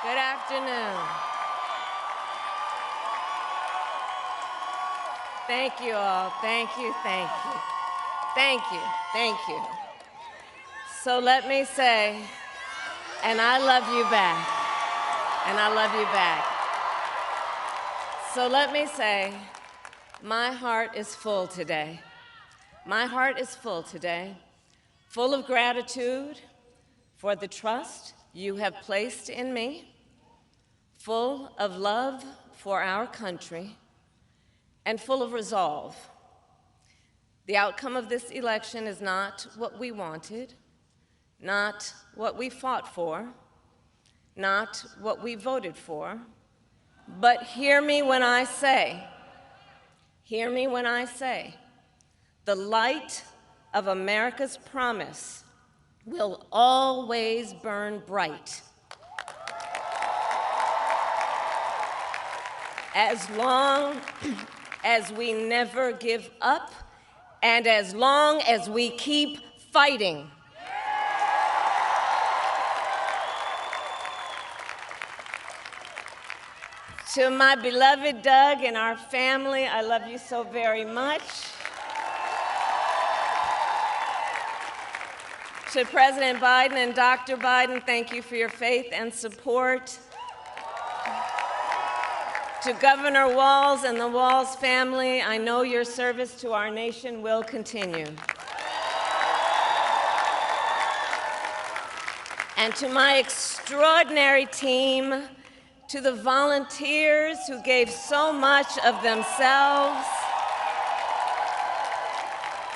Good afternoon. Thank you all. Thank you, thank you. Thank you, thank you. So let me say, and I love you back, and I love you back. So let me say, my heart is full today. My heart is full today, full of gratitude for the trust you have placed in me, full of love for our country, and full of resolve. The outcome of this election is not what we wanted, not what we fought for, not what we voted for, but hear me when I say, the light of America's promise will always burn bright. As long as we never give up, and as long as we keep fighting. To my beloved Doug and our family, I love you so very much. To President Biden and Dr. Biden, thank you for your faith and support. To Governor Walz and the Walz family, I know your service to our nation will continue. And to my extraordinary team, to the volunteers who gave so much of themselves,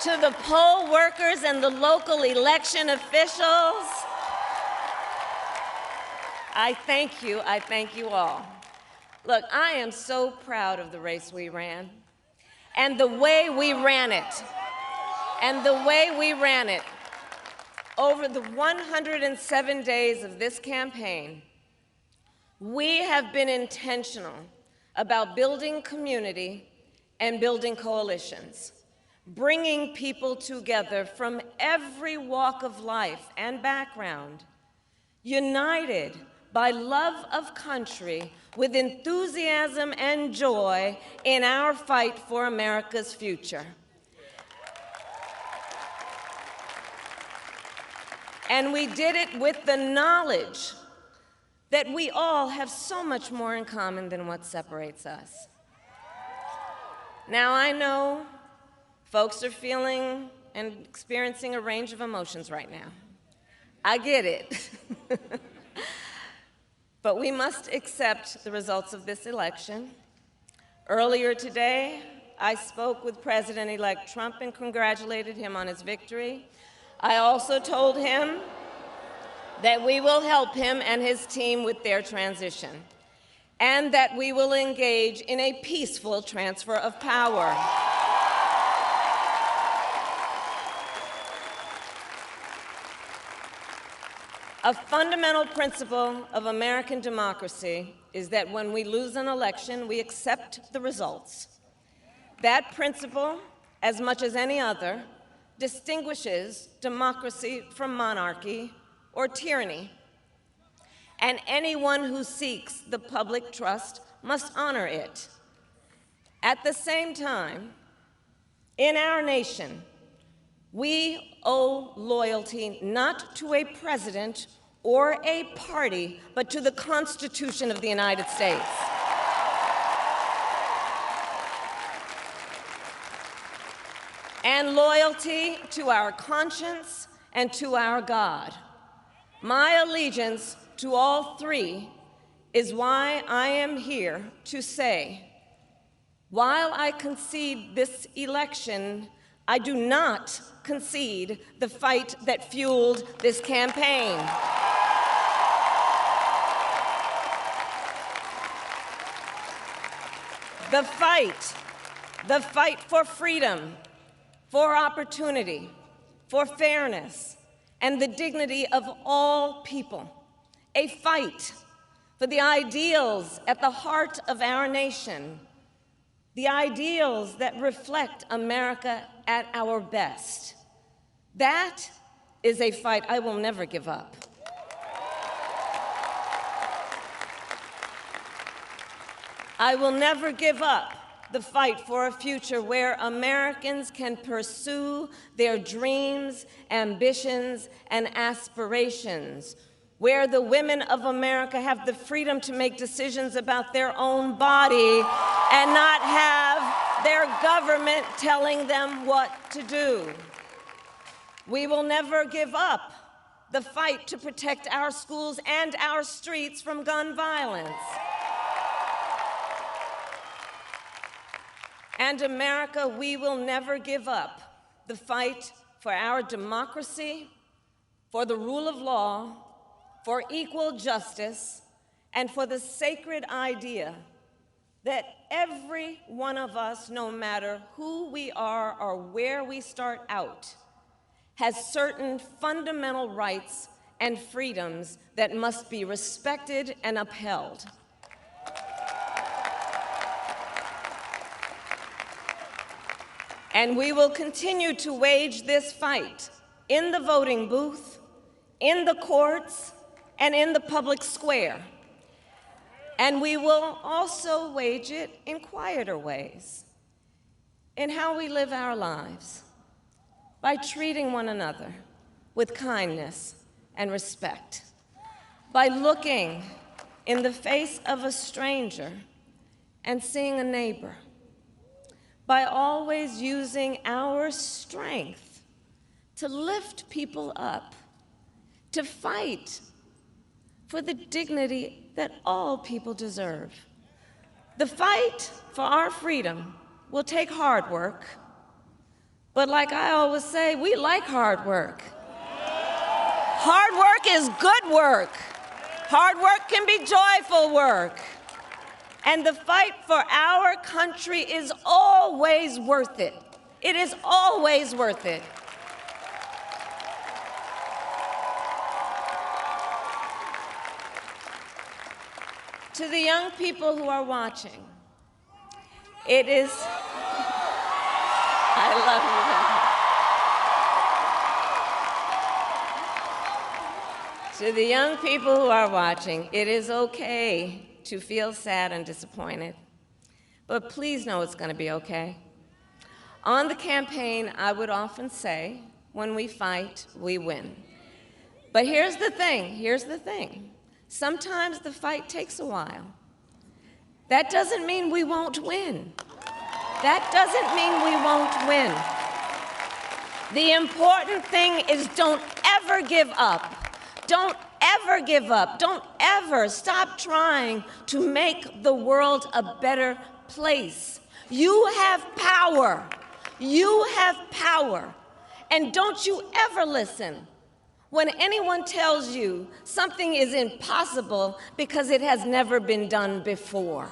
to the poll workers and the local election officials, I thank you all. Look, I am so proud of the race we ran, and the way we ran it, Over the 107 days of this campaign, we have been intentional about building community and building coalitions, bringing people together from every walk of life and background, united by love of country with enthusiasm and joy in our fight for America's future. And we did it with the knowledge that we all have so much more in common than what separates us. Now, I know folks are feeling and experiencing a range of emotions right now. I get it. But we must accept the results of this election. Earlier today, I spoke with President-elect Trump and congratulated him on his victory. I also told him that we will help him and his team with their transition, and that we will engage in a peaceful transfer of power. A fundamental principle of American democracy is that when we lose an election, we accept the results. That principle, as much as any other, distinguishes democracy from monarchy or tyranny. And anyone who seeks the public trust must honor it. At the same time, in our nation, we owe loyalty not to a president or a party, but to the Constitution of the United States. And loyalty to our conscience and to our God. My allegiance to all three is why I am here to say, while I concede this election, I do not concede the fight that fueled this campaign. The fight for freedom, for opportunity, for fairness, and the dignity of all people. A fight for the ideals at the heart of our nation, the ideals that reflect America at our best. That is a fight I will never give up. I will never give up the fight for a future where Americans can pursue their dreams, ambitions, and aspirations, where the women of America have the freedom to make decisions about their own body and not have their government telling them what to do. We will never give up the fight to protect our schools and our streets from gun violence. And America, we will never give up the fight for our democracy, for the rule of law, for equal justice, and for the sacred idea that every one of us, no matter who we are or where we start out, has certain fundamental rights and freedoms that must be respected and upheld. And we will continue to wage this fight in the voting booth, in the courts, and in the public square. And we will also wage it in quieter ways, in how we live our lives, by treating one another with kindness and respect, by looking in the face of a stranger and seeing a neighbor, by always using our strength to lift people up, to fight for the dignity that all people deserve. The fight for our freedom will take hard work, but like I always say, we like hard work. Hard work is good work. Hard work can be joyful work. And the fight for our country is always worth it. It is always worth it. To the young people who are watching, it is, I love you. To the young people who are watching, it is okay to feel sad and disappointed, but please know it's going to be okay. On the campaign, I would often say, when we fight, we win. But here's the thing. Sometimes the fight takes a while. That doesn't mean we won't win. That doesn't mean we won't win. The important thing is don't ever give up. Don't ever give up. Don't ever stop trying to make the world a better place. You have power. You have power. And don't you ever listen when anyone tells you something is impossible because it has never been done before.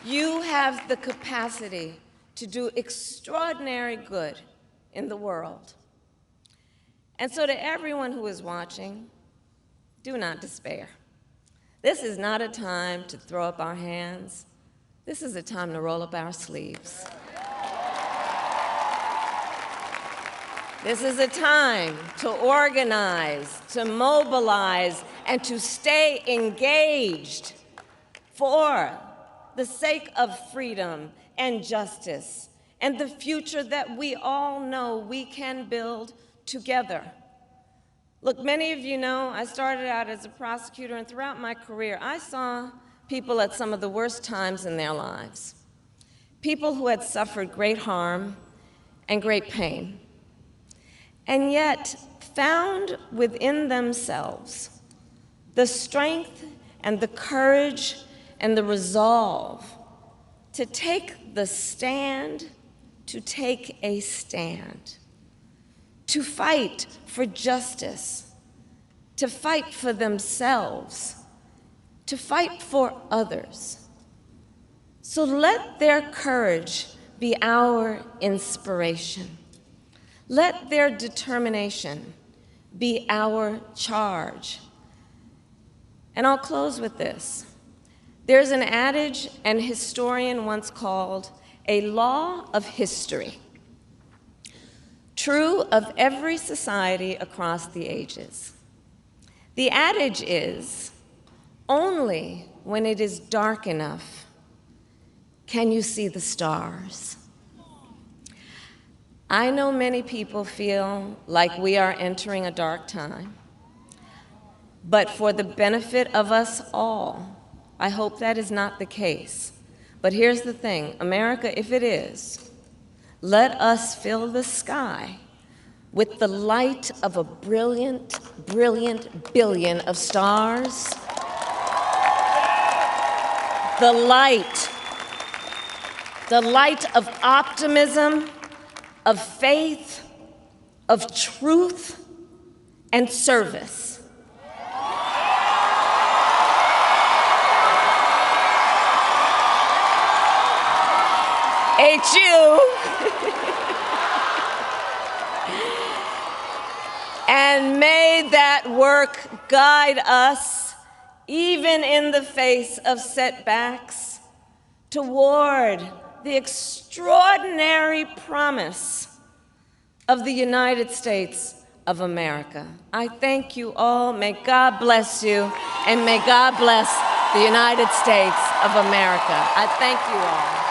You have the capacity to do extraordinary good in the world. And so to everyone who is watching, do not despair. This is not a time to throw up our hands. This is a time to roll up our sleeves. This is a time to organize, to mobilize, and to stay engaged for the sake of freedom and justice and the future that we all know we can build together. Look, many of you know I started out as a prosecutor, and throughout my career, I saw people at some of the worst times in their lives. People who had suffered great harm and great pain, and yet found within themselves the strength and the courage and the resolve to take the stand, to take a stand, to fight for justice, to fight for themselves, to fight for others. So let their courage be our inspiration. Let their determination be our charge. And I'll close with this. There's an adage an historian once called a law of history, true of every society across the ages. The adage is, only when it is dark enough can you see the stars. I know many people feel like we are entering a dark time, but for the benefit of us all, I hope that is not the case. But here's the thing, America, if it is, let us fill the sky with the light of a brilliant, brilliant billion of stars. The light of optimism, of faith, of truth, and service. HU. And may that work guide us, even in the face of setbacks, toward the extraordinary promise of the United States of America. I thank you all. May God bless you, and may God bless the United States of America. I thank you all.